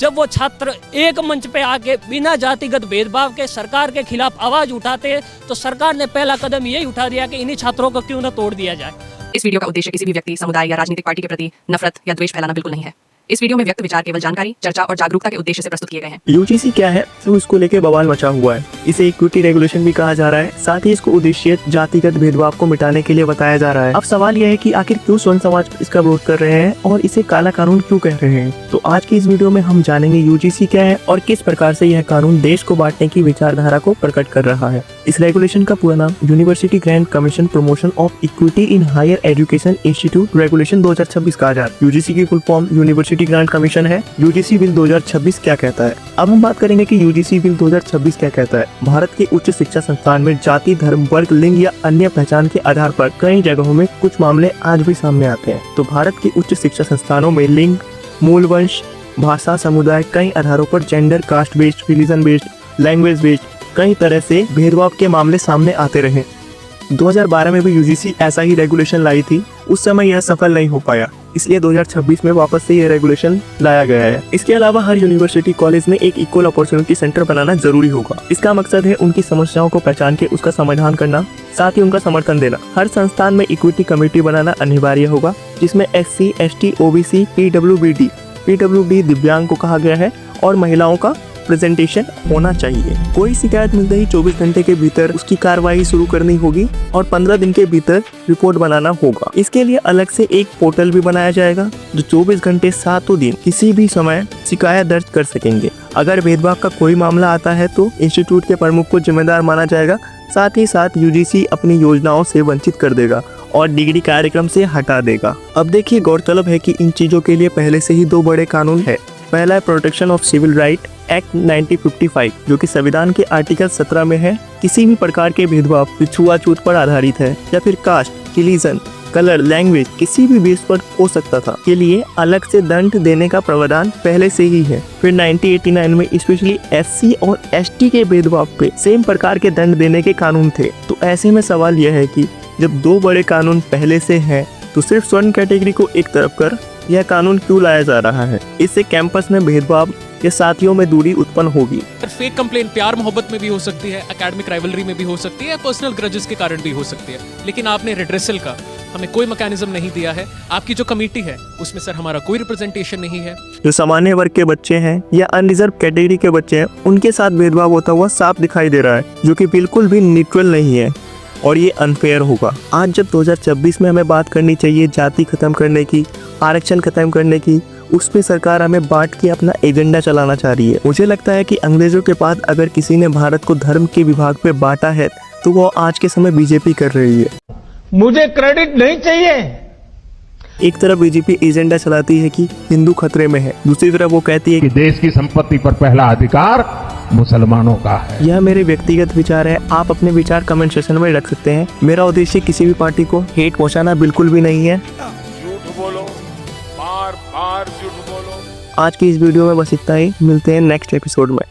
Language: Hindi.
जब वो छात्र एक मंच पे आके बिना जातिगत भेदभाव के सरकार के खिलाफ आवाज उठाते हैं, तो सरकार ने पहला कदम यही उठा दिया कि इन्हीं छात्रों को क्यों न तोड़ दिया जाए। इस वीडियो का उद्देश्य किसी भी व्यक्ति, समुदाय या राजनीतिक पार्टी के प्रति नफरत या द्वेष फैलाना बिल्कुल नहीं है। इस वीडियो में व्यक्त विचार केवल जानकारी, चर्चा और जागरूकता के उद्देश्य से प्रस्तुत किए गए हैं। यूजीसी क्या है, तो इसको लेके बवाल मचा हुआ है। इसे इक्विटी रेगुलेशन भी कहा जा रहा है। साथ ही इसको उद्देश्य जातिगत भेदभाव को मिटाने के लिए बताया जा रहा है। अब सवाल यह है कि आखिर क्यों स्वर्ण समाज इसका विरोध कर रहे हैं और इसे काला कानून क्यों कह रहे हैं। तो आज की इस वीडियो में हम जानेंगे यूजीसी क्या है और किस प्रकार से यह कानून देश को बांटने की विचारधारा को प्रकट कर रहा है। इस रेगुलेशन का पूरा नाम university grant commission promotion of equity in higher education institute regulation 2026 कहा जाता है। यूजीसी की full form university grant commission है। यूजीसी बिल 2026 क्या कहता है। अब हम बात करेंगे कि यूजीसी बिल 2026 क्या कहता है। भारत के उच्च शिक्षा संस्थान में जाति, धर्म, वर्ग, लिंग या अन्य पहचान के आधार पर कई जगहों में कुछ मामले आज भी सामने आते हैं। तो भारत के उच्च शिक्षा संस्थानों में लिंग, मूल वंश, भाषा, समुदाय, कई आधारों पर gender, caste based, religion based, language based कई तरह से भेदभाव के मामले सामने आते रहे। 2012 में भी यूजीसी ऐसा ही रेगुलेशन लाई थी। उस समय यह सफल नहीं हो पाया, इसलिए 2026 में वापस से यह रेगुलेशन लाया गया है। इसके अलावा हर यूनिवर्सिटी कॉलेज में एक इक्वल अपॉर्चुनिटी सेंटर बनाना जरूरी होगा। इसका मकसद है उनकी समस्याओं को पहचान के उसका समाधान करना, साथ ही उनका समर्थन देना। हर संस्थान में इक्विटी कमेटी बनाना अनिवार्य होगा, जिसमें SC, ST, OBC, PWD दिव्यांग को कहा गया है और महिलाओं का प्रेजेंटेशन होना चाहिए। कोई शिकायत मिलते ही 24 घंटे के भीतर उसकी कार्रवाई शुरू करनी होगी और 15 दिन के भीतर रिपोर्ट बनाना होगा। इसके लिए अलग से एक पोर्टल भी बनाया जाएगा जो 24 घंटे 7 दिन किसी भी समय शिकायत दर्ज कर सकेंगे। अगर भेदभाव का कोई मामला आता है तो इंस्टीट्यूट के प्रमुख को जिम्मेदार माना जाएगा। साथ ही साथ यूजीसी अपनी योजनाओं से वंचित कर देगा और डिग्री कार्यक्रम से हटा देगा। अब देखिए, गौरतलब है कि इन चीजों के लिए पहले से ही 2 बड़े कानून है। पहला है protection of civil right act 1955, जो कि संविधान के आर्टिकल 17 में है। किसी भी प्रकार के भेदभाव छुआछूत पर आधारित है या फिर कास्ट, रिलीजन, कलर, लैंग्वेज किसी भी बेस पर हो सकता था, के लिए अलग से दंड देने का प्रावधान पहले से ही है। फिर 1989 में स्पेशली SC और ST के भेदभाव पे सेम प्रकार के दंड देने के कानून थे। तो ऐसे में सवाल यह है कि जब 2 बड़े कानून पहले से हैं, तो सिर्फ स्वर्ण कैटेगरी को एक तरफ कर यह कानून क्यों लाया जा रहा है। इससे कैंपस में भेदभाव या साथियों में दूरी उत्पन्न होगी। फेक कंप्लेन प्यार मोहब्बत में भी हो सकती है, एकेडमिक राइवलरी में भी हो सकती है, पर्सनल ग्रजेस के कारण भी हो सकती है, लेकिन आपने रिड्रेसल का हमें कोई मैकेनिज्म नहीं दिया है। आपकी जो कमेटी है उसमें सर हमारा कोई रिप्रेजेंटेशन नहीं है। जो सामान्य वर्ग के बच्चे हैं या अनरिजर्व कैटेगरी के बच्चे हैं, उनके साथ भेदभाव होता हुआ साफ दिखाई दे रहा है, जो कि बिल्कुल भी न्यूट्रल नहीं है और ये अनफेयर होगा। आज जब 2026 में हमें बात करनी चाहिए जाति खत्म करने की, आरक्षण खत्म करने की, उस पे सरकार हमें बांट के अपना एजेंडा चलाना चाह रही है। मुझे लगता है कि अंग्रेजों के बाद अगर किसी ने भारत को धर्म के विभाग पे बांटा है तो वो आज के समय बीजेपी कर रही है। मुझे क्रेडिट नहीं चाहिए। एक तरफ बीजेपी एजेंडा चलाती है कि हिंदू खतरे में है, दूसरी तरफ वो कहती है कि देश की संपत्ति पर पहला अधिकार मुसलमानों का है। यह मेरे व्यक्तिगत विचार है। आप अपने विचार कमेंट सेक्शन में रख सकते हैं। मेरा उद्देश्य किसी भी पार्टी को हेट पहुंचाना बिल्कुल भी नहीं है। झूठ बोलो, बार बार झूठ बोलो। आज की इस वीडियो में बस इतना ही। मिलते हैं नेक्स्ट एपिसोड में।